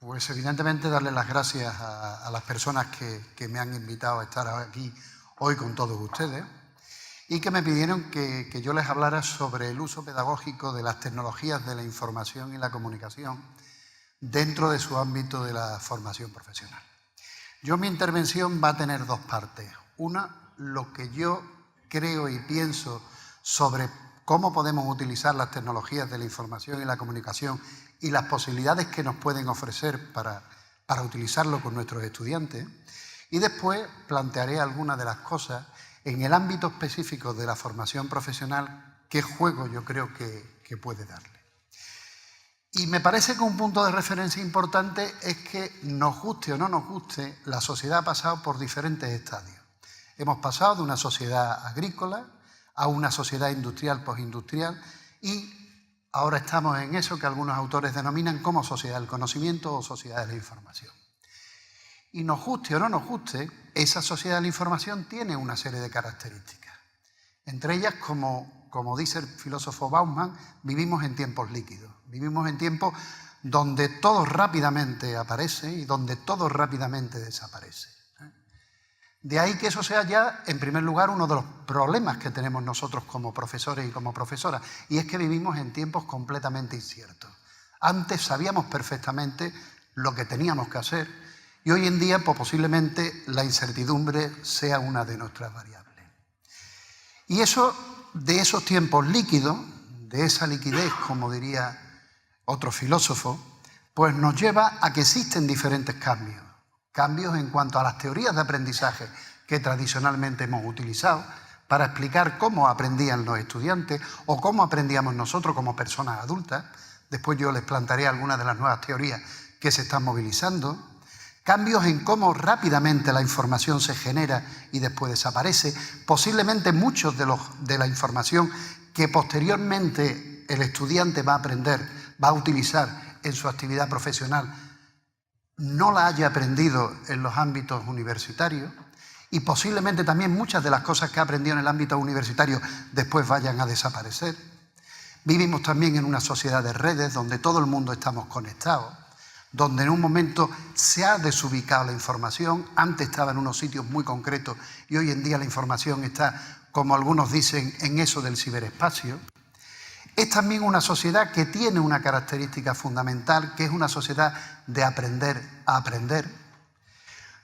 Pues evidentemente darle las gracias a las personas que me han invitado a estar aquí hoy con todos ustedes y que me pidieron que yo les hablara sobre el uso pedagógico de las tecnologías de la información y la comunicación dentro de su ámbito de la formación profesional. Mi intervención va a tener dos partes. Una, lo que yo creo y pienso sobre cómo podemos utilizar las tecnologías de la información y la comunicación y las posibilidades que nos pueden ofrecer para utilizarlo con nuestros estudiantes. Y después plantearé algunas de las cosas en el ámbito específico de la formación profesional, qué juego yo creo que puede darle. Y me parece que un punto de referencia importante es que nos guste o no nos guste, la sociedad ha pasado por diferentes estadios. Hemos pasado de una sociedad agrícola a una sociedad industrial, postindustrial, y ahora estamos en eso que algunos autores denominan como sociedad del conocimiento o sociedad de la información. Y nos guste o no nos guste, esa sociedad de la información tiene una serie de características. Entre ellas, como dice el filósofo Bauman, vivimos en tiempos líquidos. Vivimos en tiempos donde todo rápidamente aparece y donde todo rápidamente desaparece. De ahí que eso sea ya, en primer lugar, uno de los problemas que tenemos nosotros como profesores y como profesoras, y es que vivimos en tiempos completamente inciertos. Antes sabíamos perfectamente lo que teníamos que hacer y hoy en día, pues, posiblemente la incertidumbre sea una de nuestras variables. Y eso, de esos tiempos líquidos, de esa liquidez, como diría otro filósofo, pues nos lleva a que existen diferentes cambios. Cambios en cuanto a las teorías de aprendizaje que tradicionalmente hemos utilizado para explicar cómo aprendían los estudiantes o cómo aprendíamos nosotros como personas adultas. Después yo les plantearé algunas de las nuevas teorías que se están movilizando. Cambios en cómo rápidamente la información se genera y después desaparece. Posiblemente muchos de la información que posteriormente el estudiante va a aprender, va a utilizar en su actividad profesional, no la haya aprendido en los ámbitos universitarios y posiblemente también muchas de las cosas que ha aprendido en el ámbito universitario después vayan a desaparecer. Vivimos también en una sociedad de redes donde todo el mundo estamos conectados, donde en un momento se ha desubicado la información. Antes estaba en unos sitios muy concretos y hoy en día la información está, como algunos dicen, en eso del ciberespacio. Es también una sociedad que tiene una característica fundamental, que es una sociedad de aprender a aprender.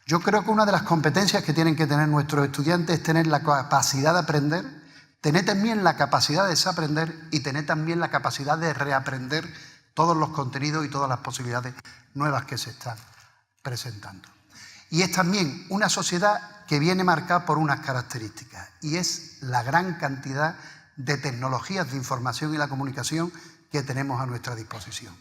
Yo creo que una de las competencias que tienen que tener nuestros estudiantes es tener la capacidad de aprender, tener también la capacidad de desaprender y tener también la capacidad de reaprender todos los contenidos y todas las posibilidades nuevas que se están presentando. Y es también una sociedad que viene marcada por unas características, y es la gran cantidad de tecnologías de información y la comunicación que tenemos a nuestra disposición.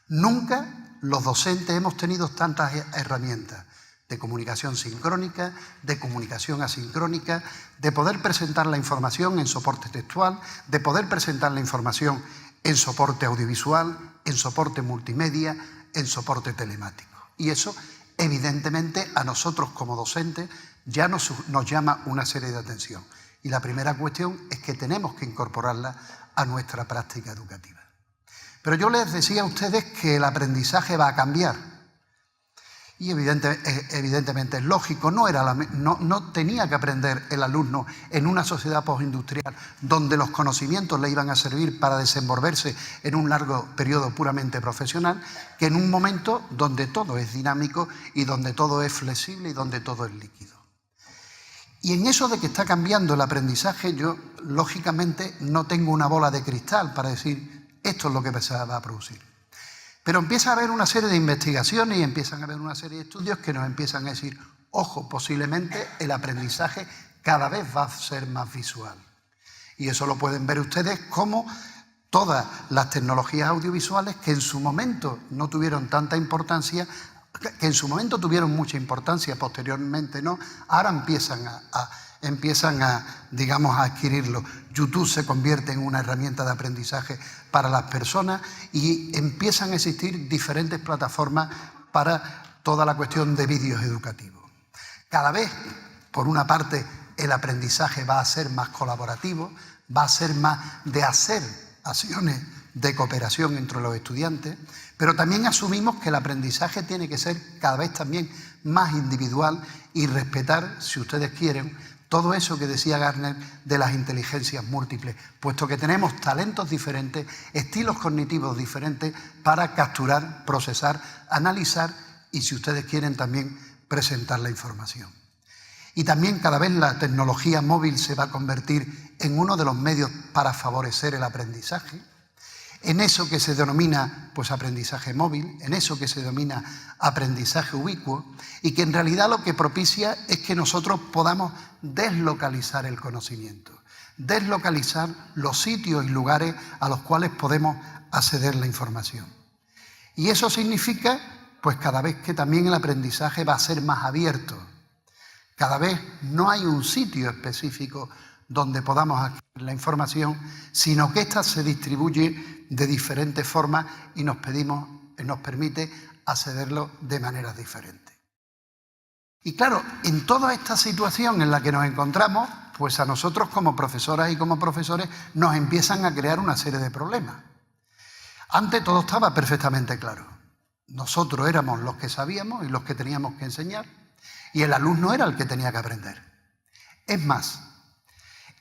Nunca los docentes hemos tenido tantas herramientas de comunicación sincrónica, de comunicación asincrónica, de poder presentar la información en soporte textual, de poder presentar la información en soporte audiovisual, en soporte multimedia, en soporte telemático. Y eso, evidentemente, a nosotros como docentes ya nos llama una serie de atención. Y la primera cuestión es que tenemos que incorporarla a nuestra práctica educativa. Pero yo les decía a ustedes que el aprendizaje va a cambiar. Y evidentemente es lógico, no tenía que aprender el alumno en una sociedad postindustrial donde los conocimientos le iban a servir para desenvolverse en un largo periodo puramente profesional, que en un momento donde todo es dinámico y donde todo es flexible y donde todo es líquido. Y en eso de que está cambiando el aprendizaje, yo, lógicamente, no tengo una bola de cristal para decir esto es lo que se va a producir. Pero empieza a haber una serie de investigaciones y empiezan a haber una serie de estudios que nos empiezan a decir, ojo, posiblemente el aprendizaje cada vez va a ser más visual. Y eso lo pueden ver ustedes como todas las tecnologías audiovisuales que en su momento no tuvieron tanta importancia, que en su momento tuvieron mucha importancia, posteriormente no, ahora empiezan a, digamos, a adquirirlo. YouTube se convierte en una herramienta de aprendizaje para las personas y empiezan a existir diferentes plataformas para toda la cuestión de vídeos educativos. Cada vez, por una parte, el aprendizaje va a ser más colaborativo, va a ser más de hacer acciones de cooperación entre los estudiantes, pero también asumimos que el aprendizaje tiene que ser cada vez también más individual y respetar, si ustedes quieren, todo eso que decía Gardner de las inteligencias múltiples, puesto que tenemos talentos diferentes, estilos cognitivos diferentes para capturar, procesar, analizar y, si ustedes quieren, también presentar la información. Y también cada vez la tecnología móvil se va a convertir en uno de los medios para favorecer el aprendizaje, en eso que se denomina pues aprendizaje móvil, en eso que se denomina aprendizaje ubicuo, y que en realidad lo que propicia es que nosotros podamos deslocalizar el conocimiento, deslocalizar los sitios y lugares a los cuales podemos acceder a la información. Y eso significa pues cada vez que también el aprendizaje va a ser más abierto. Cada vez no hay un sitio específico donde podamos adquirir la información, sino que ésta se distribuye de diferentes formas y nos permite accederlo de maneras diferentes. Y claro, en toda esta situación en la que nos encontramos, pues a nosotros como profesoras y como profesores nos empiezan a crear una serie de problemas. Antes todo estaba perfectamente claro. Nosotros éramos los que sabíamos y los que teníamos que enseñar, y el alumno era el que tenía que aprender. Es más,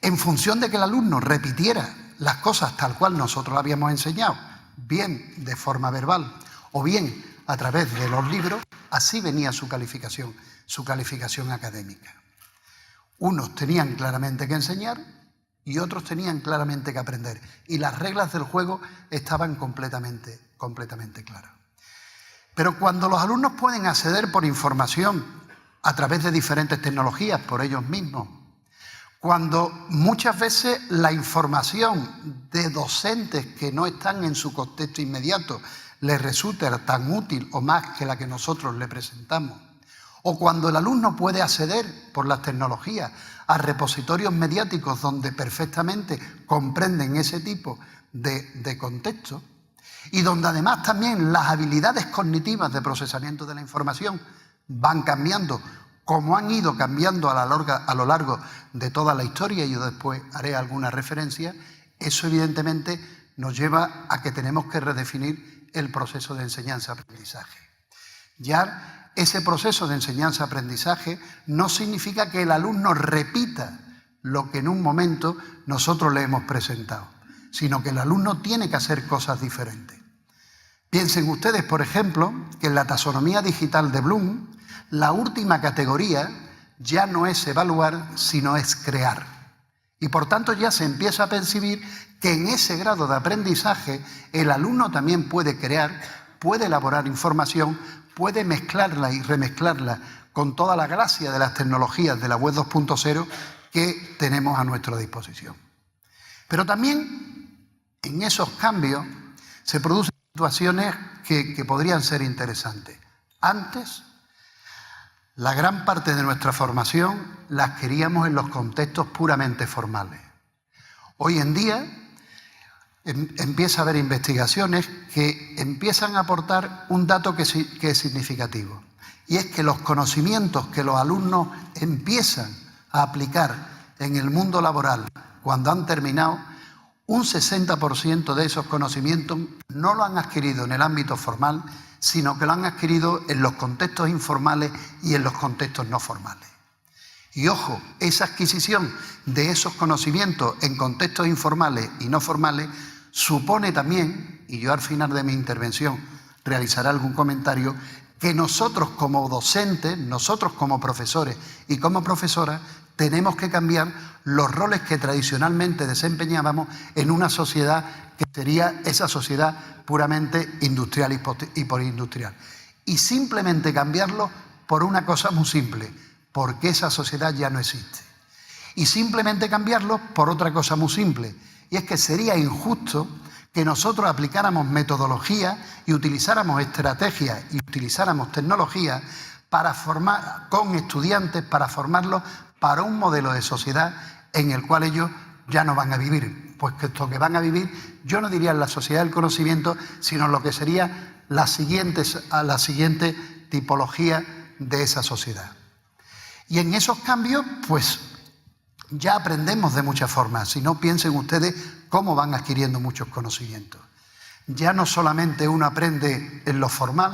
en función de que el alumno repitiera las cosas tal cual nosotros le habíamos enseñado, bien de forma verbal o bien a través de los libros, así venía su calificación académica. Unos tenían claramente que enseñar y otros tenían claramente que aprender. Y las reglas del juego estaban completamente claras. Pero cuando los alumnos pueden acceder por información a través de diferentes tecnologías por ellos mismos, cuando muchas veces la información de docentes que no están en su contexto inmediato les resulta tan útil o más que la que nosotros le presentamos, o cuando el alumno puede acceder por las tecnologías a repositorios mediáticos donde perfectamente comprenden ese tipo de contexto y donde además también las habilidades cognitivas de procesamiento de la información van cambiando, como han ido cambiando a lo largo de toda la historia, y yo después haré alguna referencia, eso evidentemente nos lleva a que tenemos que redefinir el proceso de enseñanza-aprendizaje. Ya ese proceso de enseñanza-aprendizaje no significa que el alumno repita lo que en un momento nosotros le hemos presentado, sino que el alumno tiene que hacer cosas diferentes. Piensen ustedes, por ejemplo, que en la taxonomía digital de Bloom, la última categoría ya no es evaluar, sino es crear. Y por tanto ya se empieza a percibir que en ese grado de aprendizaje el alumno también puede crear, puede elaborar información, puede mezclarla y remezclarla con toda la gracia de las tecnologías de la web 2.0 que tenemos a nuestra disposición. Pero también en esos cambios se producen situaciones que podrían ser interesantes. Antes, la gran parte de nuestra formación la adquiríamos en los contextos puramente formales. Hoy en día empieza a haber investigaciones que empiezan a aportar un dato que es significativo, y es que los conocimientos que los alumnos empiezan a aplicar en el mundo laboral cuando han terminado, un 60% de esos conocimientos no lo han adquirido en el ámbito formal, sino que lo han adquirido en los contextos informales y en los contextos no formales. Y ojo, esa adquisición de esos conocimientos en contextos informales y no formales supone también, y yo al final de mi intervención realizaré algún comentario, que nosotros como docentes, nosotros como profesores y como profesoras, tenemos que cambiar los roles que tradicionalmente desempeñábamos en una sociedad que sería esa sociedad puramente industrial y porindustrial. Y simplemente cambiarlo por una cosa muy simple, porque esa sociedad ya no existe. Y simplemente cambiarlo por otra cosa muy simple, y es que sería injusto que nosotros aplicáramos metodología y utilizáramos estrategias y utilizáramos tecnología para formar con estudiantes, para formarlos para un modelo de sociedad en el cual ellos ya no van a vivir. Pues que esto que van a vivir, yo no diría en la sociedad del conocimiento, sino en lo que sería la siguiente tipología de esa sociedad. Y en esos cambios, pues ya aprendemos de muchas formas. Si no, piensen ustedes cómo van adquiriendo muchos conocimientos. Ya no solamente uno aprende en lo formal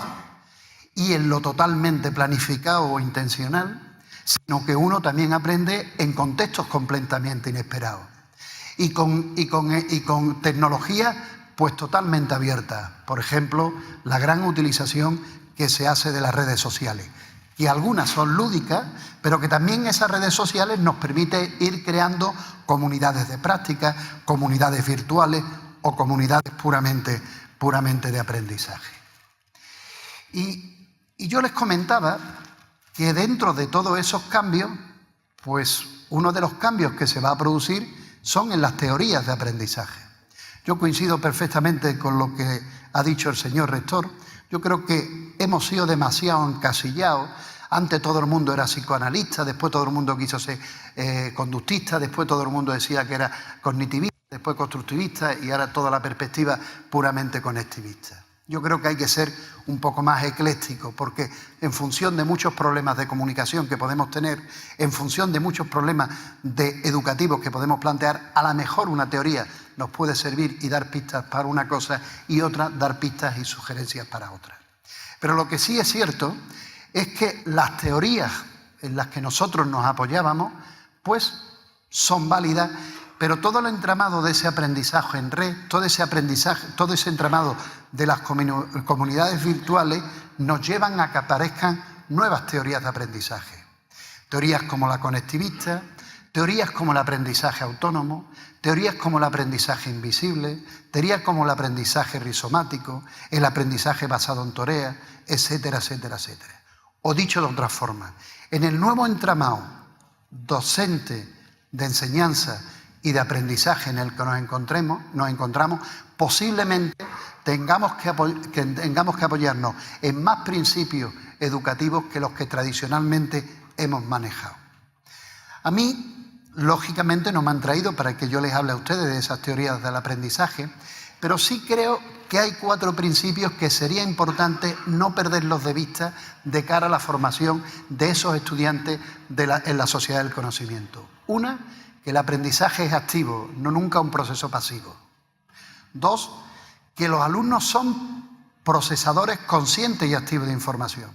y en lo totalmente planificado o intencional, sino que uno también aprende en contextos completamente inesperados y con tecnologías pues totalmente abiertas. Por ejemplo, la gran utilización que se hace de las redes sociales, que algunas son lúdicas, pero que también esas redes sociales nos permiten ir creando comunidades de práctica, comunidades virtuales o comunidades puramente de aprendizaje. Y yo les comentaba que dentro de todos esos cambios, pues uno de los cambios que se va a producir son en las teorías de aprendizaje. Yo coincido perfectamente con lo que ha dicho el señor rector. Yo creo que hemos sido demasiado encasillados. Antes todo el mundo era psicoanalista, después todo el mundo quiso ser conductista, después todo el mundo decía que era cognitivista, después constructivista y ahora toda la perspectiva puramente conectivista. Yo creo que hay que ser un poco más ecléctico porque en función de muchos problemas de comunicación que podemos tener, en función de muchos problemas educativos que podemos plantear, a lo mejor una teoría nos puede servir y dar pistas para una cosa y otra dar pistas y sugerencias para otra. Pero lo que sí es cierto es que las teorías en las que nosotros nos apoyábamos pues son válidas, pero todo el entramado de ese aprendizaje en red, todo ese entramado de las comunidades virtuales nos llevan a que aparezcan nuevas teorías de aprendizaje. Teorías como la conectivista, teorías como el aprendizaje autónomo, teorías como el aprendizaje invisible, teorías como el aprendizaje rizomático, el aprendizaje basado en tareas, etcétera, etcétera, etcétera. O dicho de otra forma, en el nuevo entramado docente de enseñanza y de aprendizaje en el que nos encontramos, posiblemente tengamos que apoyarnos en más principios educativos que los que tradicionalmente hemos manejado. A mí, lógicamente, no me han traído para que yo les hable a ustedes de esas teorías del aprendizaje, pero sí creo que hay 4 principios que sería importante no perderlos de vista de cara a la formación de esos estudiantes en la sociedad del conocimiento. Una, que el aprendizaje es activo, no nunca un proceso pasivo. 2, que los alumnos son procesadores conscientes y activos de información.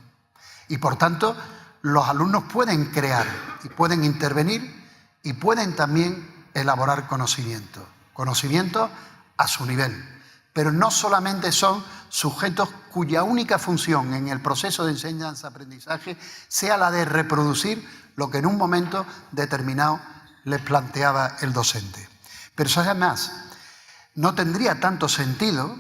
Y por tanto, los alumnos pueden crear y pueden intervenir y pueden también elaborar conocimiento. Conocimiento a su nivel. Pero no solamente son sujetos cuya única función en el proceso de enseñanza-aprendizaje sea la de reproducir lo que en un momento determinado les planteaba el docente. Pero eso además no tendría tanto sentido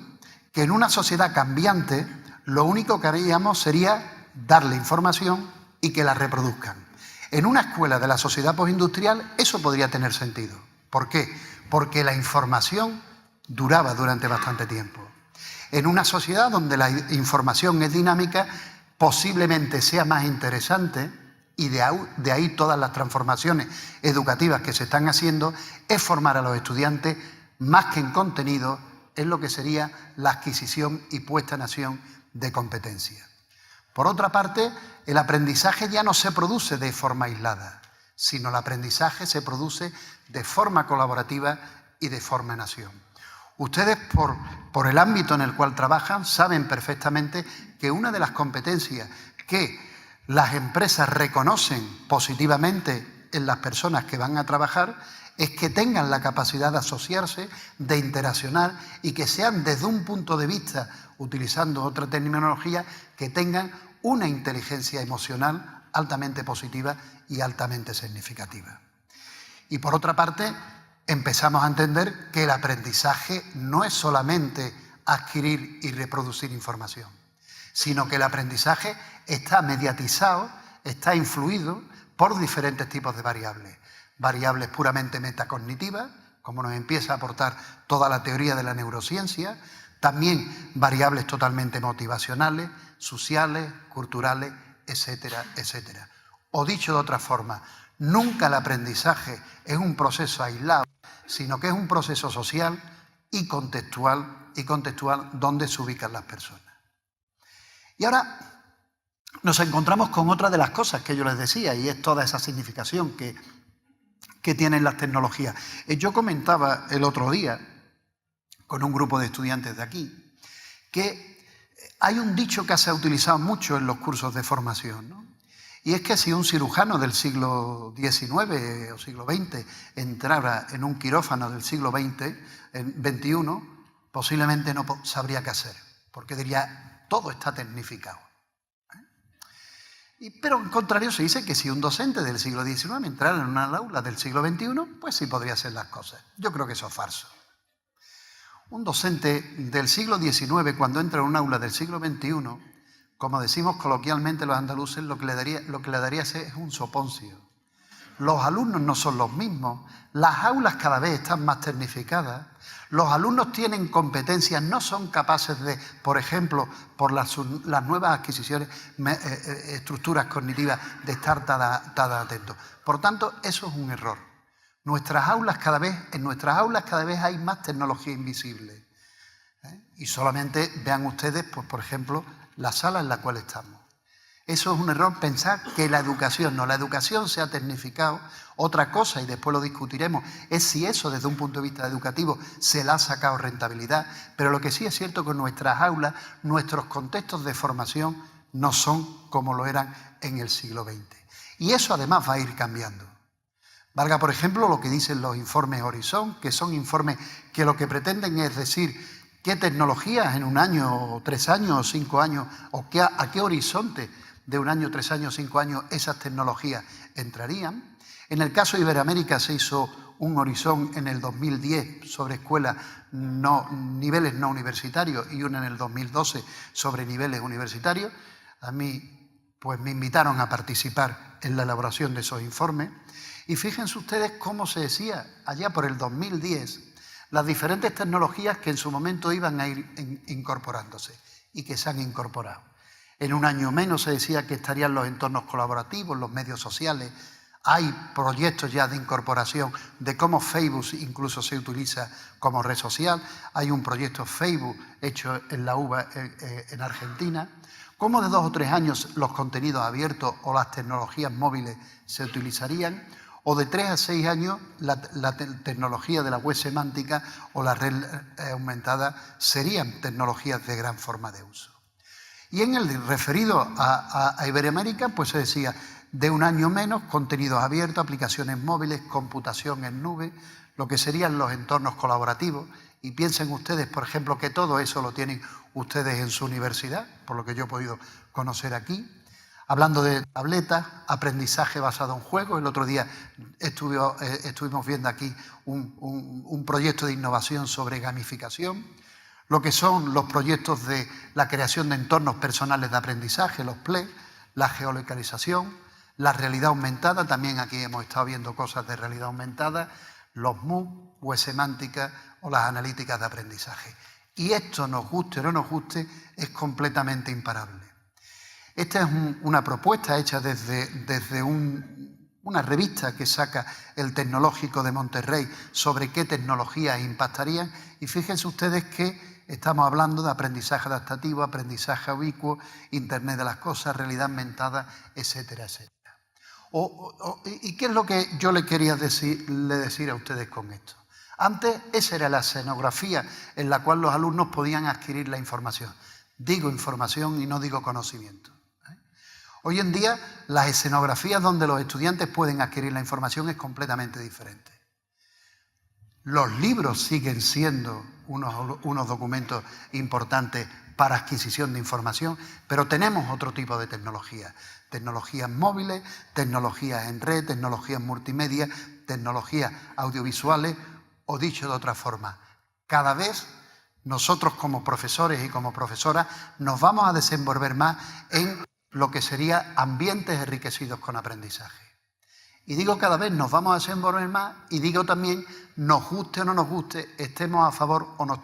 que en una sociedad cambiante lo único que haríamos sería darle información y que la reproduzcan. En una escuela de la sociedad postindustrial eso podría tener sentido. ¿Por qué? Porque la información duraba durante bastante tiempo. En una sociedad donde la información es dinámica, posiblemente sea más interesante, y de ahí todas las transformaciones educativas que se están haciendo, es formar a los estudiantes más que en contenido, en lo que sería la adquisición y puesta en acción de competencias. Por otra parte, el aprendizaje ya no se produce de forma aislada, sino el aprendizaje se produce de forma colaborativa y de forma en acción. Ustedes, por el ámbito en el cual trabajan, saben perfectamente que una de las competencias que las empresas reconocen positivamente en las personas que van a trabajar es que tengan la capacidad de asociarse, de interaccionar y que sean desde un punto de vista, utilizando otra terminología, que tengan una inteligencia emocional altamente positiva y altamente significativa. Y por otra parte, empezamos a entender que el aprendizaje no es solamente adquirir y reproducir información, sino que el aprendizaje está mediatizado, está influido por diferentes tipos de variables. Variables puramente metacognitivas, como nos empieza a aportar toda la teoría de la neurociencia, también variables totalmente motivacionales, sociales, culturales, etcétera, etcétera. O dicho de otra forma, nunca el aprendizaje es un proceso aislado, sino que es un proceso social y contextual donde se ubican las personas. Y ahora nos encontramos con otra de las cosas que yo les decía, y es toda esa significación que tienen las tecnologías. Yo comentaba el otro día con un grupo de estudiantes de aquí que hay un dicho que se ha utilizado mucho en los cursos de formación, ¿no? Y es que si un cirujano del siglo XIX o siglo XX entrara en un quirófano del siglo XXI, posiblemente no sabría qué hacer, porque diría, todo está tecnificado. Pero en contrario se dice que si un docente del siglo XIX entrara en una aula del siglo XXI, pues sí podría hacer las cosas. Yo creo que eso es falso. Un docente del siglo XIX, cuando entra en un aula del siglo XXI, como decimos coloquialmente los andaluces, lo que le daría es un soponcio. Los alumnos no son los mismos, las aulas cada vez están más tecnificadas, los alumnos tienen competencias, no son capaces de, por ejemplo, por las nuevas adquisiciones, estructuras cognitivas, de estar tan atentos. Por tanto, eso es un error. En nuestras aulas cada vez hay más tecnología invisible. Y solamente vean ustedes, pues, por ejemplo, la sala en la cual estamos. Eso es un error, pensar que la educación se ha tecnificado. Otra cosa, y después lo discutiremos, es si eso desde un punto de vista educativo se le ha sacado rentabilidad, pero lo que sí es cierto es que en nuestras aulas, nuestros contextos de formación no son como lo eran en el siglo XX. Y eso además va a ir cambiando. Valga, por ejemplo, lo que dicen los informes Horizon, que son informes que lo que pretenden es decir qué tecnologías en un año, o 3 años, o 5 años, o a qué horizonte de un año, 3 años, 5 años esas tecnologías entrarían. En el caso de Iberoamérica se hizo un horizon en el 2010 sobre escuelas, niveles no universitarios, y uno en el 2012 sobre niveles universitarios. A mí, pues, me invitaron a participar en la elaboración de esos informes. Y fíjense ustedes cómo se decía allá por el 2010 las diferentes tecnologías que en su momento iban a ir incorporándose y que se han incorporado. En un año menos se decía que estarían los entornos colaborativos, los medios sociales. Hay proyectos ya de incorporación de cómo Facebook incluso se utiliza como red social. Hay un proyecto Facebook hecho en la UBA en Argentina. Cómo de 2 o 3 años los contenidos abiertos o las tecnologías móviles se utilizarían. O de 3 a 6 años la tecnología de la web semántica o la red aumentada serían tecnologías de gran forma de uso. Y en el referido a Iberoamérica, pues se decía de un año menos, contenidos abiertos, aplicaciones móviles, computación en nube, lo que serían los entornos colaborativos. Y piensen ustedes, por ejemplo, que todo eso lo tienen ustedes en su universidad, por lo que yo he podido conocer aquí. Hablando de tabletas, aprendizaje basado en juegos. El otro día estuvimos viendo aquí un proyecto de innovación sobre gamificación. Lo que son los proyectos de la creación de entornos personales de aprendizaje, los PLE, la geolocalización, la realidad aumentada, también aquí hemos estado viendo cosas de realidad aumentada, los MOOC, web semántica o las analíticas de aprendizaje. Y esto, nos guste o no nos guste, es completamente imparable. Esta es una propuesta hecha desde una revista que saca el Tecnológico de Monterrey sobre qué tecnologías impactarían. Y fíjense ustedes que estamos hablando de aprendizaje adaptativo, aprendizaje ubicuo, Internet de las cosas, realidad aumentada, etcétera, etcétera. ¿Y qué es lo que yo le quería decir a ustedes con esto? Antes esa era la escenografía en la cual los alumnos podían adquirir la información. Digo información y no digo conocimiento. Hoy en día las escenografías donde los estudiantes pueden adquirir la información es completamente diferente. Los libros siguen siendo unos documentos importantes para adquisición de información, pero tenemos otro tipo de tecnologías. Tecnologías móviles, tecnologías en red, tecnologías multimedia, tecnologías audiovisuales, o dicho de otra forma, cada vez nosotros como profesores y como profesoras nos vamos a desenvolver más en lo que sería ambientes enriquecidos con aprendizaje. Y digo cada vez nos vamos a desenvolver más, y digo también nos guste o no nos guste, estemos a favor o no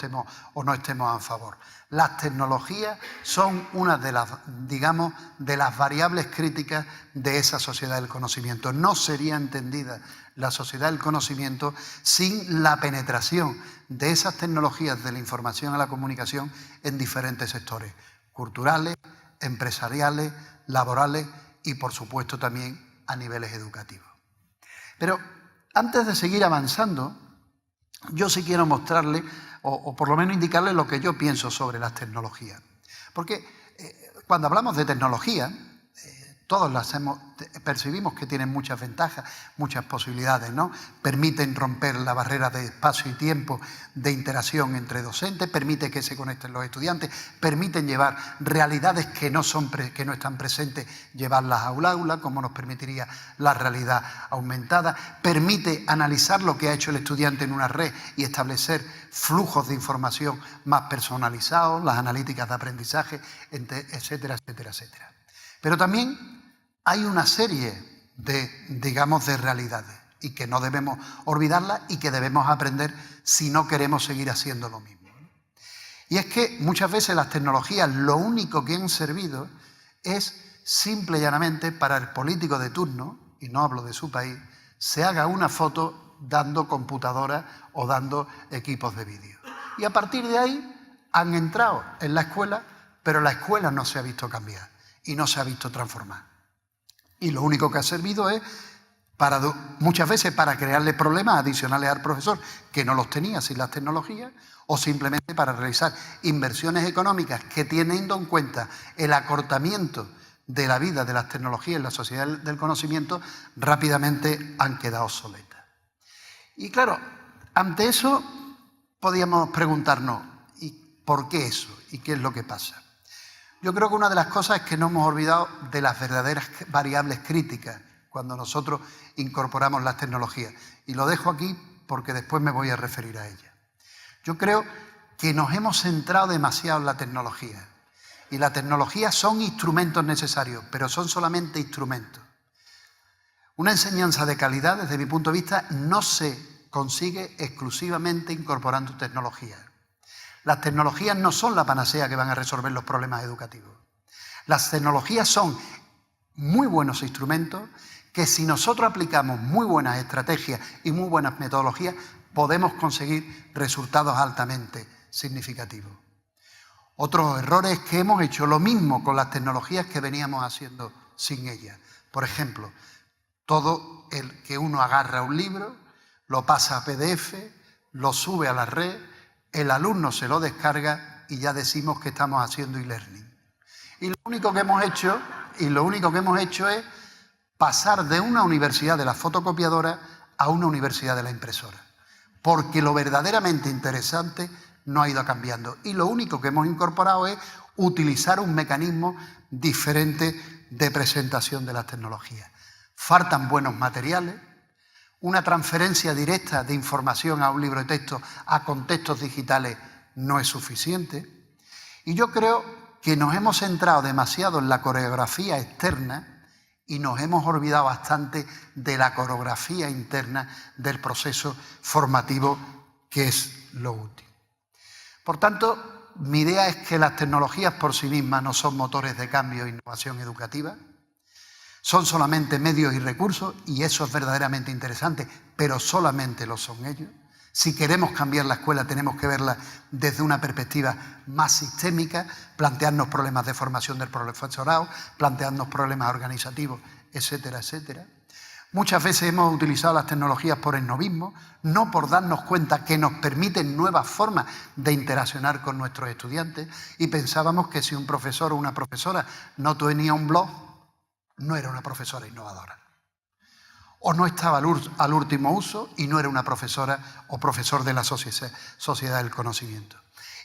estemos a favor. Las tecnologías son una de las, digamos, de las variables críticas de esa sociedad del conocimiento. No sería entendida la sociedad del conocimiento sin la penetración de esas tecnologías de la información a la comunicación en diferentes sectores, culturales, empresariales, laborales y, por supuesto, también a niveles educativos. Pero antes de seguir avanzando, yo sí quiero mostrarle, o por lo menos indicarle lo que yo pienso sobre las tecnologías. Porque cuando hablamos de tecnología, todos percibimos que tienen muchas ventajas, muchas posibilidades, ¿no? Permiten romper la barrera de espacio y tiempo de interacción entre docentes, permite que se conecten los estudiantes, permiten llevar realidades que no están presentes, llevarlas a un aula, como nos permitiría la realidad aumentada, permite analizar lo que ha hecho el estudiante en una red y establecer flujos de información más personalizados, las analíticas de aprendizaje, etcétera, etcétera, etcétera. Pero también hay una serie de realidades y que no debemos olvidarlas y que debemos aprender si no queremos seguir haciendo lo mismo. Y es que muchas veces las tecnologías lo único que han servido es simple y llanamente para el político de turno, y no hablo de su país, se haga una foto dando computadoras o dando equipos de vídeo. Y a partir de ahí han entrado en la escuela, pero la escuela no se ha visto cambiar y no se ha visto transformar. Y lo único que ha servido es, muchas veces, para crearle problemas adicionales al profesor, que no los tenía sin las tecnologías, o simplemente para realizar inversiones económicas que, teniendo en cuenta el acortamiento de la vida de las tecnologías en la sociedad del conocimiento, rápidamente han quedado obsoletas. Y claro, ante eso podíamos preguntarnos, ¿y por qué eso? ¿Y qué es lo que pasa? Yo creo que una de las cosas es que nos hemos olvidado de las verdaderas variables críticas cuando nosotros incorporamos las tecnologías. Y lo dejo aquí porque después me voy a referir a ellas. Yo creo que nos hemos centrado demasiado en la tecnología. Y la tecnología son instrumentos necesarios, pero son solamente instrumentos. Una enseñanza de calidad, desde mi punto de vista, no se consigue exclusivamente incorporando tecnología. Las tecnologías no son la panacea que van a resolver los problemas educativos. Las tecnologías son muy buenos instrumentos que, si nosotros aplicamos muy buenas estrategias y muy buenas metodologías, podemos conseguir resultados altamente significativos. Otro error es que hemos hecho lo mismo con las tecnologías que veníamos haciendo sin ellas. Por ejemplo, todo el que uno agarra un libro, lo pasa a PDF, lo sube a la red, el alumno se lo descarga y ya decimos que estamos haciendo e-learning. Y lo único que hemos hecho es pasar de una universidad de la fotocopiadora a una universidad de la impresora. Porque lo verdaderamente interesante no ha ido cambiando. Y lo único que hemos incorporado es utilizar un mecanismo diferente de presentación de las tecnologías. Faltan buenos materiales. Una transferencia directa de información a un libro de texto a contextos digitales no es suficiente. Y yo creo que nos hemos centrado demasiado en la coreografía externa y nos hemos olvidado bastante de la coreografía interna del proceso formativo, que es lo útil. Por tanto, mi idea es que las tecnologías por sí mismas no son motores de cambio e innovación educativa. Son solamente medios y recursos, y eso es verdaderamente interesante, pero solamente lo son ellos. Si queremos cambiar la escuela, tenemos que verla desde una perspectiva más sistémica, plantearnos problemas de formación del profesorado, plantearnos problemas organizativos, etcétera, etcétera. Muchas veces hemos utilizado las tecnologías por esnovismo, no por darnos cuenta que nos permiten nuevas formas de interaccionar con nuestros estudiantes, y pensábamos que si un profesor o una profesora no tenía un blog, no era una profesora innovadora. O no estaba al último uso y no era una profesora o profesor de la sociedad del conocimiento.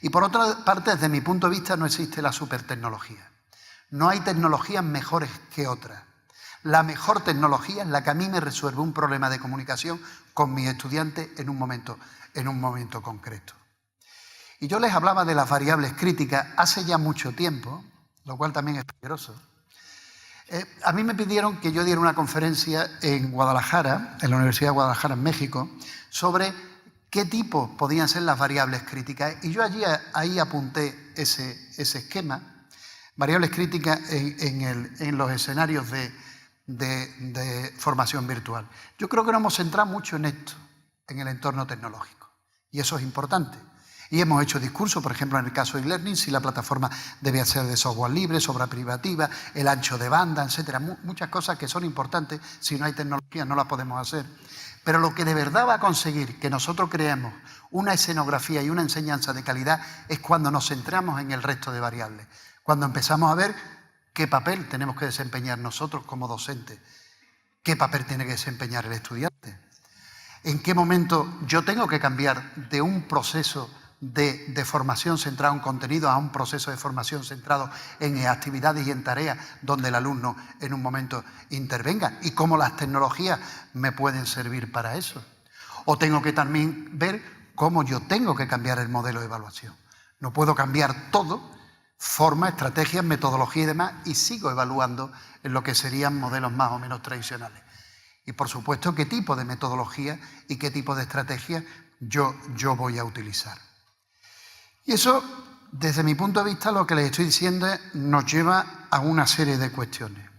Y por otra parte, desde mi punto de vista, no existe la supertecnología. No hay tecnologías mejores que otras. La mejor tecnología es la que a mí me resuelve un problema de comunicación con mis estudiantes en un momento concreto. Y yo les hablaba de las variables críticas hace ya mucho tiempo, lo cual también es peligroso. A mí me pidieron que yo diera una conferencia en Guadalajara, en la Universidad de Guadalajara, en México, sobre qué tipo podían ser las variables críticas. Y yo ahí apunté ese esquema, variables críticas en los escenarios de formación virtual. Yo creo que nos hemos centrado mucho en esto, en el entorno tecnológico. Y eso es importante. Y hemos hecho discursos, por ejemplo, en el caso de e-learning, si la plataforma debía ser de software libre, software privativa, el ancho de banda, etcétera. Muchas cosas que son importantes. Si no hay tecnología no las podemos hacer. Pero lo que de verdad va a conseguir que nosotros creemos una escenografía y una enseñanza de calidad es cuando nos centramos en el resto de variables, cuando empezamos a ver qué papel tenemos que desempeñar nosotros como docentes, qué papel tiene que desempeñar el estudiante, en qué momento yo tengo que cambiar de un proceso de formación centrado en contenido a un proceso de formación centrado en actividades y en tareas donde el alumno en un momento intervenga y cómo las tecnologías me pueden servir para eso. O tengo que también ver cómo yo tengo que cambiar el modelo de evaluación. No puedo cambiar todo, formas, estrategias, metodología y demás, y sigo evaluando en lo que serían modelos más o menos tradicionales. Y por supuesto, qué tipo de metodología y qué tipo de estrategia yo voy a utilizar. Y eso, desde mi punto de vista, lo que les estoy diciendo nos lleva a una serie de cuestiones.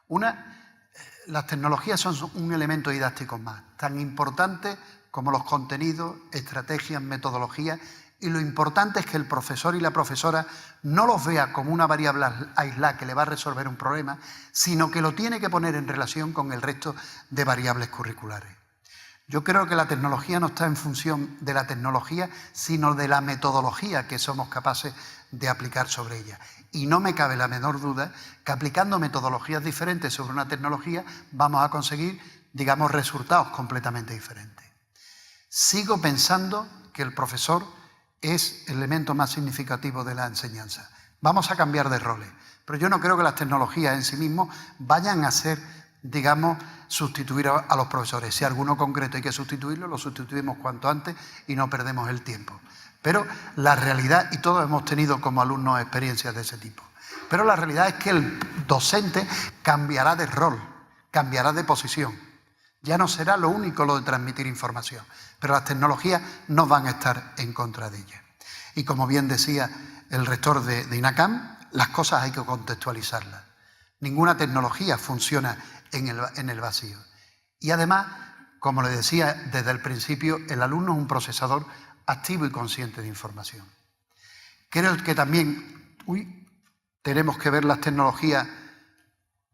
Una, las tecnologías son un elemento didáctico más, tan importante como los contenidos, estrategias, metodologías, y lo importante es que el profesor y la profesora no los vea como una variable aislada que le va a resolver un problema, sino que lo tiene que poner en relación con el resto de variables curriculares. Yo creo que la tecnología no está en función de la tecnología, sino de la metodología que somos capaces de aplicar sobre ella. Y no me cabe la menor duda que aplicando metodologías diferentes sobre una tecnología vamos a conseguir, digamos, resultados completamente diferentes. Sigo pensando que el profesor es el elemento más significativo de la enseñanza. Vamos a cambiar de roles, pero yo no creo que las tecnologías en sí mismas vayan a ser, digamos, sustituir a los profesores. Si alguno concreto hay que sustituirlo, lo sustituimos cuanto antes y no perdemos el tiempo. Pero la realidad, y todos hemos tenido como alumnos experiencias de ese tipo, pero la realidad es que el docente cambiará de rol, cambiará de posición. Ya no será lo único lo de transmitir información, pero las tecnologías no van a estar en contra de ella. Y como bien decía el rector de INACAM, las cosas hay que contextualizarlas. Ninguna tecnología funciona en el vacío. Y además, como le decía desde el principio, el alumno es un procesador activo y consciente de información. Creo que también tenemos que ver las tecnologías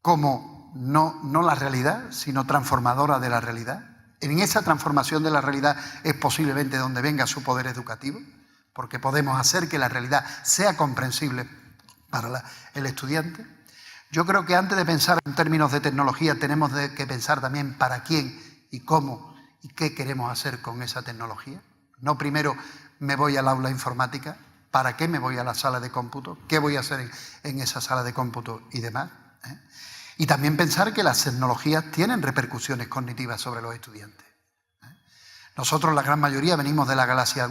como no la realidad, sino transformadora de la realidad. En esa transformación de la realidad es posiblemente donde venga su poder educativo, porque podemos hacer que la realidad sea comprensible para el estudiante. Yo creo que antes de pensar en términos de tecnología tenemos que pensar también para quién y cómo y qué queremos hacer con esa tecnología. No primero me voy al aula informática, ¿para qué me voy a la sala de cómputo? ¿Qué voy a hacer en esa sala de cómputo y demás? Y también pensar que las tecnologías tienen repercusiones cognitivas sobre los estudiantes. Nosotros, la gran mayoría, venimos de la galaxia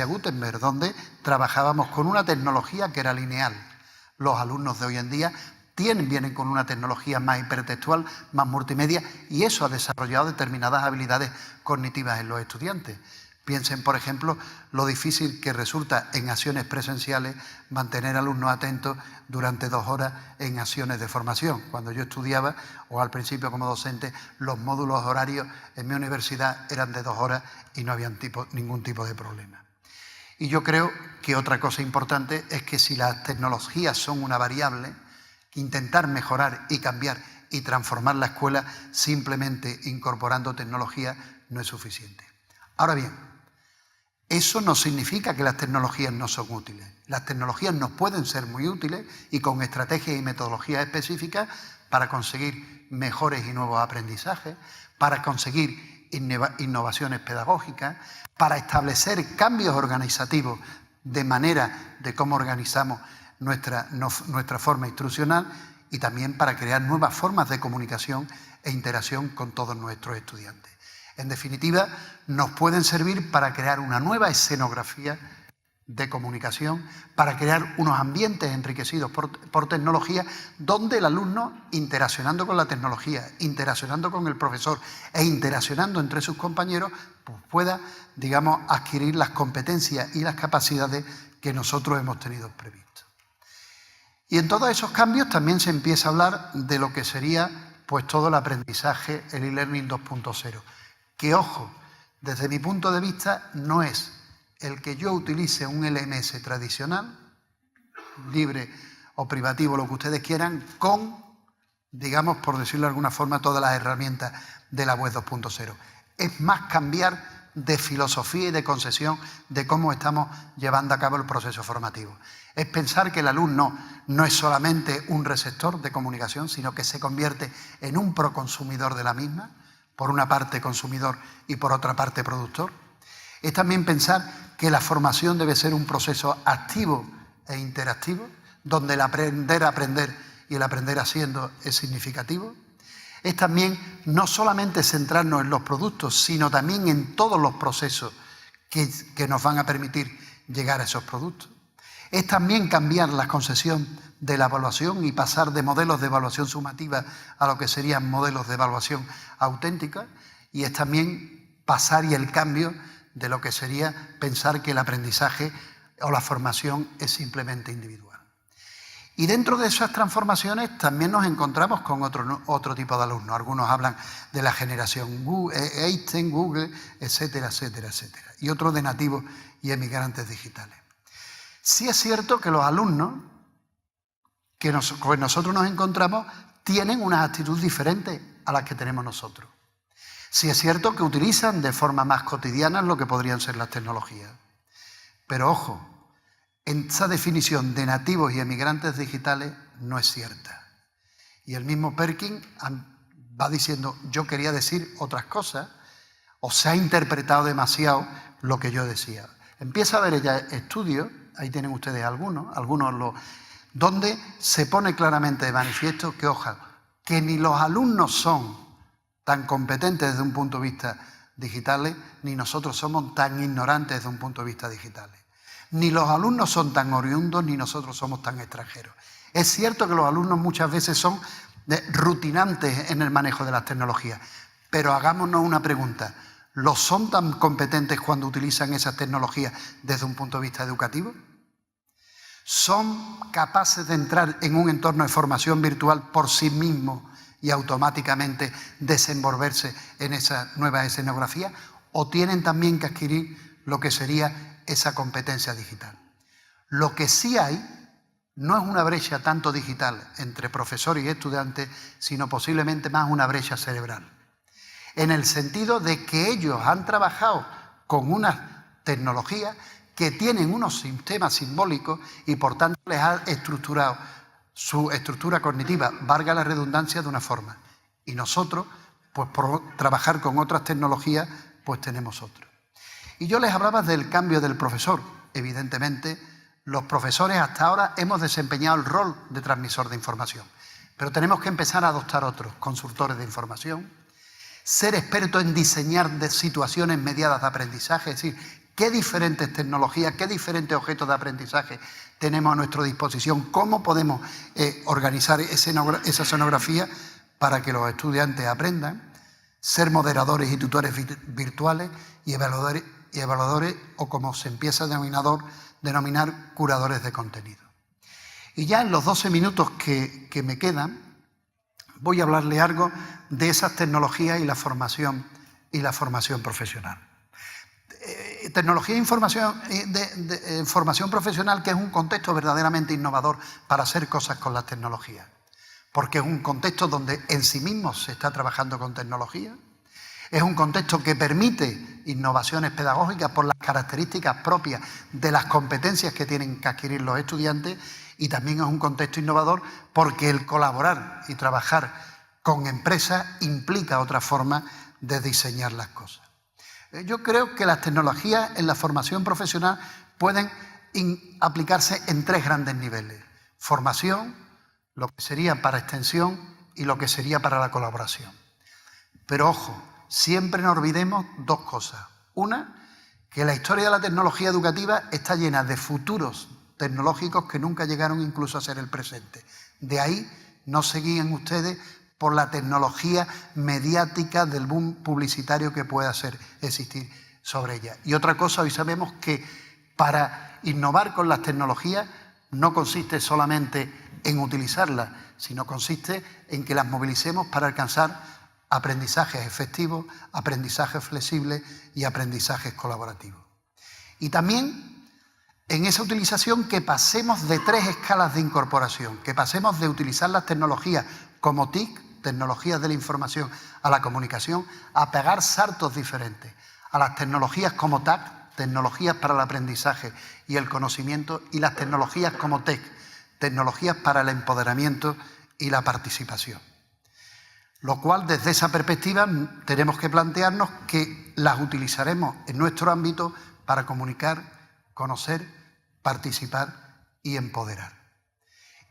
Gutenberg, donde trabajábamos con una tecnología que era lineal. Los alumnos de hoy en día vienen con una tecnología más hipertextual, más multimedia, y eso ha desarrollado determinadas habilidades cognitivas en los estudiantes. Piensen, por ejemplo, lo difícil que resulta en acciones presenciales mantener alumnos atentos durante 2 horas en acciones de formación. Cuando yo estudiaba, o al principio como docente, los módulos horarios en mi universidad eran de 2 horas y no había ningún tipo de problema. Y yo creo que otra cosa importante es que si las tecnologías son una variable, intentar mejorar y cambiar y transformar la escuela simplemente incorporando tecnología no es suficiente. Ahora bien, eso no significa que las tecnologías no son útiles. Las tecnologías nos pueden ser muy útiles y con estrategias y metodologías específicas para conseguir mejores y nuevos aprendizajes, para conseguir innovaciones pedagógicas, para establecer cambios organizativos de manera de cómo organizamos nuestra forma instruccional y también para crear nuevas formas de comunicación e interacción con todos nuestros estudiantes. En definitiva, nos pueden servir para crear una nueva escenografía de comunicación, para crear unos ambientes enriquecidos por tecnología, donde el alumno, interaccionando con la tecnología, interaccionando con el profesor e interaccionando entre sus compañeros, pues pueda, digamos, adquirir las competencias y las capacidades que nosotros hemos tenido previsto. Y en todos esos cambios también se empieza a hablar de lo que sería pues todo el aprendizaje, el e-learning 2.0. Que, ojo, desde mi punto de vista, no es el que yo utilice un LMS tradicional, libre o privativo, lo que ustedes quieran, con digamos, por decirlo de alguna forma, todas las herramientas de la web 2.0. Es más cambiar de filosofía y de concepción de cómo estamos llevando a cabo el proceso formativo. Es pensar que el alumno no es solamente un receptor de comunicación, sino que se convierte en un proconsumidor de la misma, por una parte consumidor y por otra parte productor. Es también pensar que la formación debe ser un proceso activo e interactivo, donde el aprender a aprender y el aprender haciendo es significativo. Es también no solamente centrarnos en los productos, sino también en todos los procesos que nos van a permitir llegar a esos productos. Es también cambiar la concepción de la evaluación y pasar de modelos de evaluación sumativa a lo que serían modelos de evaluación auténtica. Y es también pasar y el cambio de lo que sería pensar que el aprendizaje o la formación es simplemente individual. Y dentro de esas transformaciones también nos encontramos con otro tipo de alumnos. Algunos hablan de la generación Einstein, Google, etcétera, etcétera, etcétera. Y otros de nativos y emigrantes digitales. Sí es cierto que los alumnos que nosotros nos encontramos tienen una actitud diferente a las que tenemos nosotros. Sí es cierto que utilizan de forma más cotidiana lo que podrían ser las tecnologías. Pero ojo, esa definición de nativos y emigrantes digitales no es cierta. Y el mismo Perkin va diciendo, yo quería decir otras cosas, o se ha interpretado demasiado lo que yo decía. Empieza a ver ella estudios, ahí tienen ustedes algunos donde se pone claramente de manifiesto que, que ni los alumnos son tan competentes desde un punto de vista digital, ni nosotros somos tan ignorantes desde un punto de vista digital. Ni los alumnos son tan oriundos, ni nosotros somos tan extranjeros. Es cierto que los alumnos muchas veces son rutinantes en el manejo de las tecnologías, pero hagámonos una pregunta. ¿Los son tan competentes cuando utilizan esas tecnologías desde un punto de vista educativo? ¿Son capaces de entrar en un entorno de formación virtual por sí mismos y automáticamente desenvolverse en esa nueva escenografía? ¿O tienen también que adquirir lo que sería esa competencia digital? Lo que sí hay no es una brecha tanto digital entre profesores y estudiantes, sino posiblemente más una brecha cerebral. En el sentido de que ellos han trabajado con unas tecnologías que tienen unos sistemas simbólicos y por tanto les ha estructurado su estructura cognitiva, valga la redundancia, de una forma. Y nosotros, pues por trabajar con otras tecnologías, pues tenemos otro. Y yo les hablaba del cambio del profesor. Evidentemente, los profesores hasta ahora hemos desempeñado el rol de transmisor de información, pero tenemos que empezar a adoptar otros, consultores de información, ser expertos en diseñar situaciones mediadas de aprendizaje, es decir, qué diferentes tecnologías, qué diferentes objetos de aprendizaje tenemos a nuestra disposición, cómo podemos organizar esa escenografía para que los estudiantes aprendan, ser moderadores y tutores virtuales y evaluadores o, como se empieza a denominar, curadores de contenido. Y ya en los 12 minutos que me quedan voy a hablarle algo de esas tecnologías y la formación profesional. Tecnología e información, formación profesional, que es un contexto verdaderamente innovador para hacer cosas con las tecnologías, porque es un contexto donde en sí mismo se está trabajando con tecnología. Es un contexto que permite innovaciones pedagógicas por las características propias de las competencias que tienen que adquirir los estudiantes, y también es un contexto innovador porque el colaborar y trabajar con empresas implica otra forma de diseñar las cosas. Yo creo que las tecnologías en la formación profesional pueden aplicarse en 3 grandes niveles: formación, lo que sería para extensión y lo que sería para la colaboración. Pero ojo, siempre no olvidemos 2 cosas. Una, que la historia de la tecnología educativa está llena de futuros tecnológicos que nunca llegaron incluso a ser el presente. De ahí no se guíen ustedes por la tecnología mediática del boom publicitario que pueda existir sobre ella. Y otra cosa, hoy sabemos que para innovar con las tecnologías no consiste solamente en utilizarlas, sino consiste en que las movilicemos para alcanzar aprendizajes efectivos, aprendizajes flexibles y aprendizajes colaborativos. Y también en esa utilización que pasemos de 3 escalas de incorporación, que pasemos de utilizar las tecnologías como TIC, tecnologías de la información a la comunicación, a pegar saltos diferentes, a las tecnologías como TAC, tecnologías para el aprendizaje y el conocimiento, y las tecnologías como TEC, tecnologías para el empoderamiento y la participación. Lo cual, desde esa perspectiva, tenemos que plantearnos que las utilizaremos en nuestro ámbito para comunicar, conocer, participar y empoderar.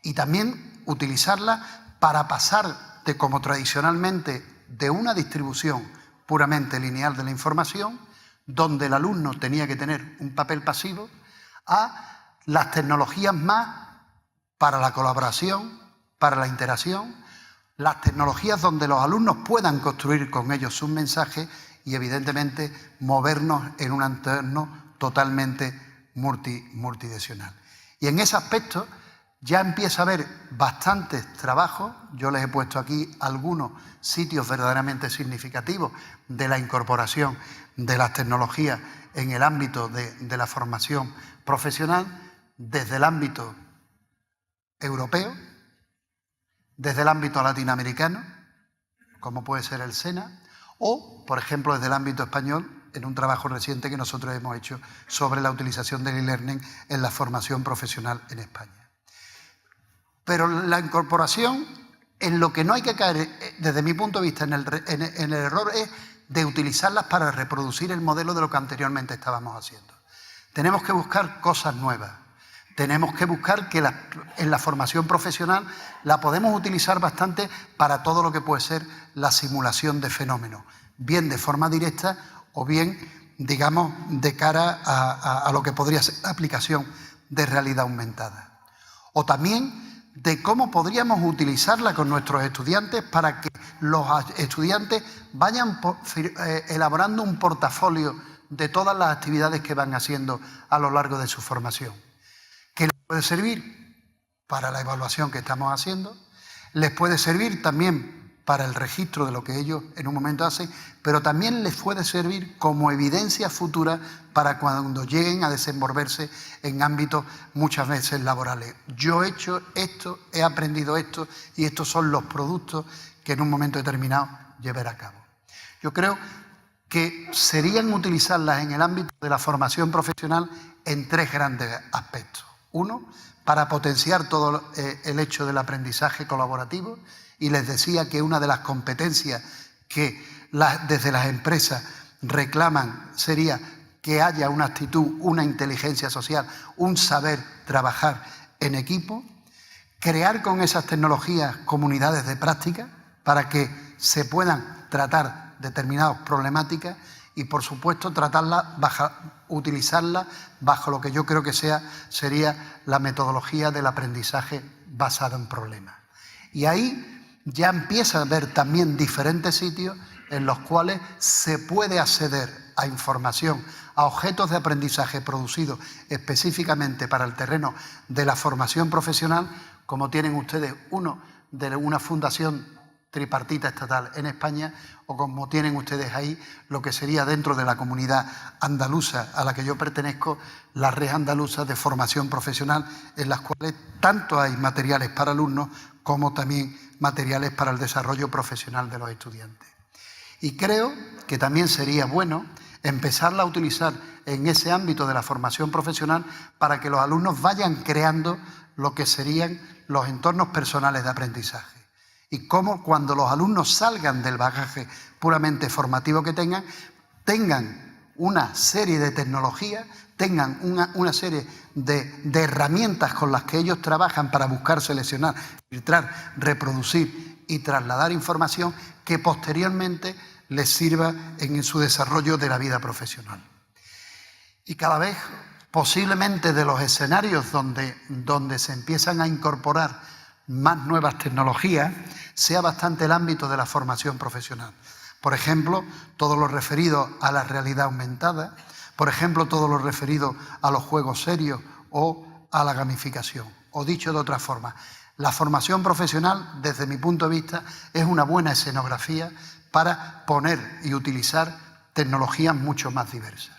Y también utilizarlas para pasar de, como tradicionalmente, de una distribución puramente lineal de la información, donde el alumno tenía que tener un papel pasivo, a las tecnologías más para la colaboración, para la interacción, las tecnologías donde los alumnos puedan construir con ellos sus mensajes y, evidentemente, movernos en un entorno totalmente multidireccional. Y en ese aspecto ya empieza a haber bastantes trabajos. Yo les he puesto aquí algunos sitios verdaderamente significativos de la incorporación de las tecnologías en el ámbito de la formación profesional, desde el ámbito europeo, desde el ámbito latinoamericano, como puede ser el SENA, o, por ejemplo, desde el ámbito español, en un trabajo reciente que nosotros hemos hecho sobre la utilización del e-learning en la formación profesional en España. Pero la incorporación, en lo que no hay que caer, desde mi punto de vista, en el error es de utilizarlas para reproducir el modelo de lo que anteriormente estábamos haciendo. Tenemos que buscar cosas nuevas. Tenemos que buscar que en la formación profesional la podemos utilizar bastante para todo lo que puede ser la simulación de fenómenos, bien de forma directa o bien, digamos, de cara a lo que podría ser la aplicación de realidad aumentada. O también de cómo podríamos utilizarla con nuestros estudiantes para que los estudiantes vayan elaborando un portafolio de todas las actividades que van haciendo a lo largo de su formación, que les puede servir para la evaluación que estamos haciendo, les puede servir también para el registro de lo que ellos en un momento hacen, pero también les puede servir como evidencia futura para cuando lleguen a desenvolverse en ámbitos muchas veces laborales. Yo he hecho esto, he aprendido esto y estos son los productos que en un momento determinado llevaré a cabo. Yo creo que serían utilizarlas en el ámbito de la formación profesional en 3 grandes aspectos. Uno, para potenciar todo el hecho del aprendizaje colaborativo, y les decía que una de las competencias que desde las empresas reclaman sería que haya una actitud, una inteligencia social, un saber trabajar en equipo, crear con esas tecnologías comunidades de práctica para que se puedan tratar determinadas problemáticas y, por supuesto, utilizarlas bajo lo que yo creo que sería la metodología del aprendizaje basado en problemas. Y ahí ya empieza a haber también diferentes sitios en los cuales se puede acceder a información, a objetos de aprendizaje producidos específicamente para el terreno de la formación profesional, como tienen ustedes uno de una fundación tripartita estatal en España, o como tienen ustedes ahí lo que sería dentro de la comunidad andaluza a la que yo pertenezco, la red andaluza de formación profesional, en las cuales tanto hay materiales para alumnos como también materiales para el desarrollo profesional de los estudiantes. Y creo que también sería bueno empezarla a utilizar en ese ámbito de la formación profesional para que los alumnos vayan creando lo que serían los entornos personales de aprendizaje. Y cómo cuando los alumnos salgan del bagaje puramente formativo que tengan una serie de tecnologías, tengan una serie de herramientas con las que ellos trabajan para buscar, seleccionar, filtrar, reproducir y trasladar información que posteriormente les sirva en su desarrollo de la vida profesional. Y cada vez, posiblemente de los escenarios donde se empiezan a incorporar más nuevas tecnologías, sea bastante el ámbito de la formación profesional. Por ejemplo, todo lo referido a la realidad aumentada, por ejemplo, todo lo referido a los juegos serios o a la gamificación. O dicho de otra forma, la formación profesional, desde mi punto de vista, es una buena escenografía para poner y utilizar tecnologías mucho más diversas.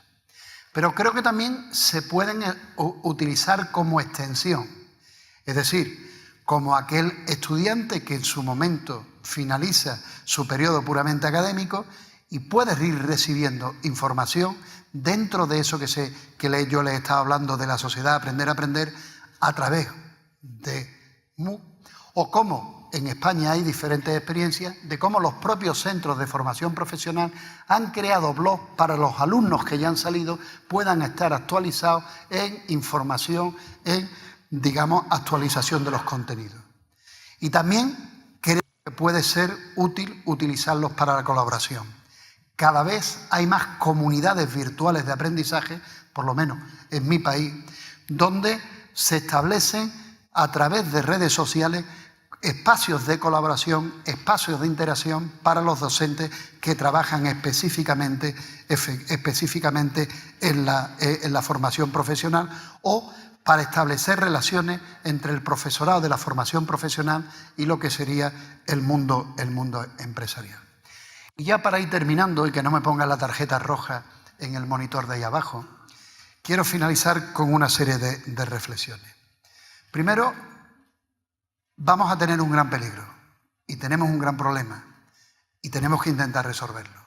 pero creo que también se pueden utilizar como extensión. Es decir, como aquel estudiante que en su momento finaliza su periodo puramente académico y puede ir recibiendo información dentro de eso que yo les estaba hablando de la sociedad Aprender a Aprender a través de MOOC, o cómo en España hay diferentes experiencias de cómo los propios centros de formación profesional han creado blogs para los alumnos que ya han salido puedan estar actualizados en información, en, digamos, actualización de los contenidos. Y también creo que puede ser útil utilizarlos para la colaboración. Cada vez hay más comunidades virtuales de aprendizaje, por lo menos en mi país, donde se establecen a través de redes sociales espacios de colaboración, espacios de interacción para los docentes que trabajan específicamente en la formación profesional o para establecer relaciones entre el profesorado de la formación profesional y lo que sería el mundo empresarial. Y ya para ir terminando y que no me pongan la tarjeta roja en el monitor de ahí abajo, quiero finalizar con una serie de reflexiones. Primero, vamos a tener un gran peligro y tenemos un gran problema y tenemos que intentar resolverlo.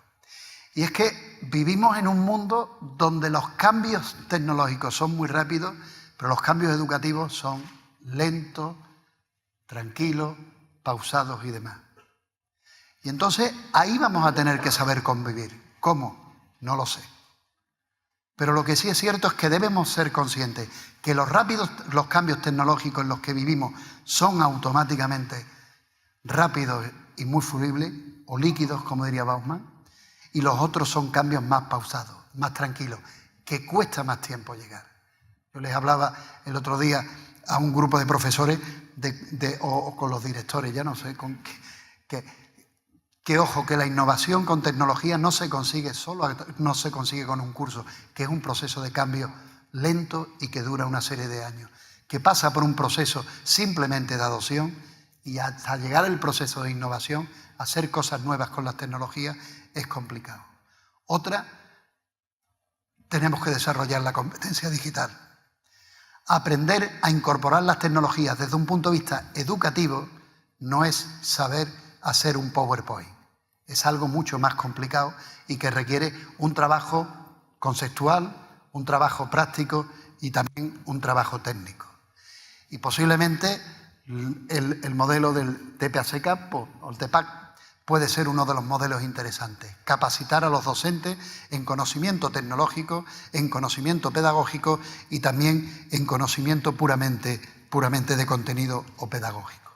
Y es que vivimos en un mundo donde los cambios tecnológicos son muy rápidos, pero los cambios educativos son lentos, tranquilos, pausados y demás. Y entonces ahí vamos a tener que saber convivir. ¿Cómo? No lo sé. Pero lo que sí es cierto es que debemos ser conscientes que los cambios tecnológicos en los que vivimos son automáticamente rápidos y muy fluibles, o líquidos, como diría Bauman, y los otros son cambios más pausados, más tranquilos, que cuesta más tiempo llegar. Yo les hablaba el otro día a un grupo de profesores o con los directores, ya no sé, que ojo, que la innovación con tecnología no se consigue no se consigue con un curso, que es un proceso de cambio lento y que dura una serie de años, que pasa por un proceso simplemente de adopción y hasta llegar al proceso de innovación, hacer cosas nuevas con las tecnologías es complicado. Otra, tenemos que desarrollar la competencia digital. Aprender a incorporar las tecnologías desde un punto de vista educativo no es saber hacer un PowerPoint. Es algo mucho más complicado y que requiere un trabajo conceptual, un trabajo práctico y también un trabajo técnico. Y posiblemente el modelo del TPACK o el TPACK puede ser uno de los modelos interesantes. Capacitar a los docentes en conocimiento tecnológico, en conocimiento pedagógico y también en conocimiento puramente de contenido o pedagógico.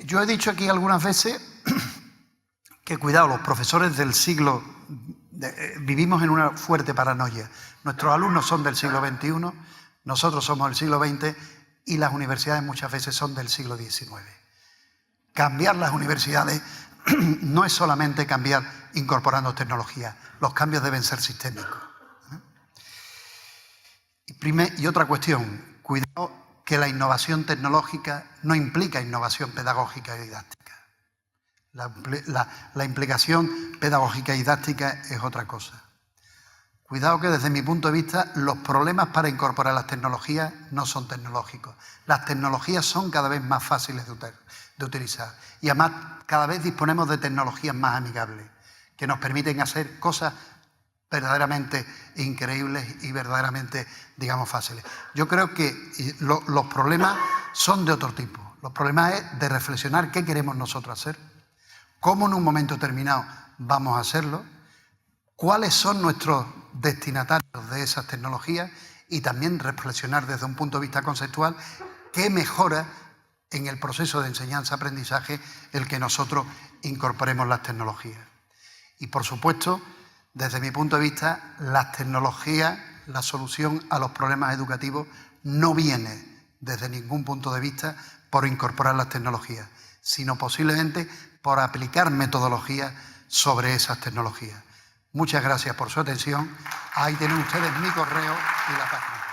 Yo he dicho aquí algunas veces que, cuidado, los profesores del siglo... vivimos en una fuerte paranoia. Nuestros alumnos son del siglo XXI, nosotros somos del siglo XX y las universidades muchas veces son del siglo XIX. Cambiar las universidades no es solamente cambiar incorporando tecnología, los cambios deben ser sistémicos. Y otra cuestión, cuidado que la innovación tecnológica no implica innovación pedagógica y didáctica. La implicación pedagógica y didáctica es otra cosa. Cuidado que desde mi punto de vista los problemas para incorporar las tecnologías no son tecnológicos. Las tecnologías son cada vez más fáciles de utilizar y además cada vez disponemos de tecnologías más amigables que nos permiten hacer cosas verdaderamente increíbles y verdaderamente, digamos, fáciles. Yo creo que los problemas son de otro tipo. Los problemas es de reflexionar qué queremos nosotros hacer, cómo en un momento determinado vamos a hacerlo, cuáles son nuestros destinatarios de esas tecnologías y también reflexionar desde un punto de vista conceptual qué mejora en el proceso de enseñanza-aprendizaje el que nosotros incorporemos las tecnologías. Y por supuesto, desde mi punto de vista, las tecnologías, la solución a los problemas educativos no viene desde ningún punto de vista por incorporar las tecnologías, sino posiblemente por aplicar metodologías sobre esas tecnologías. Muchas gracias por su atención. Ahí tienen ustedes mi correo y la página.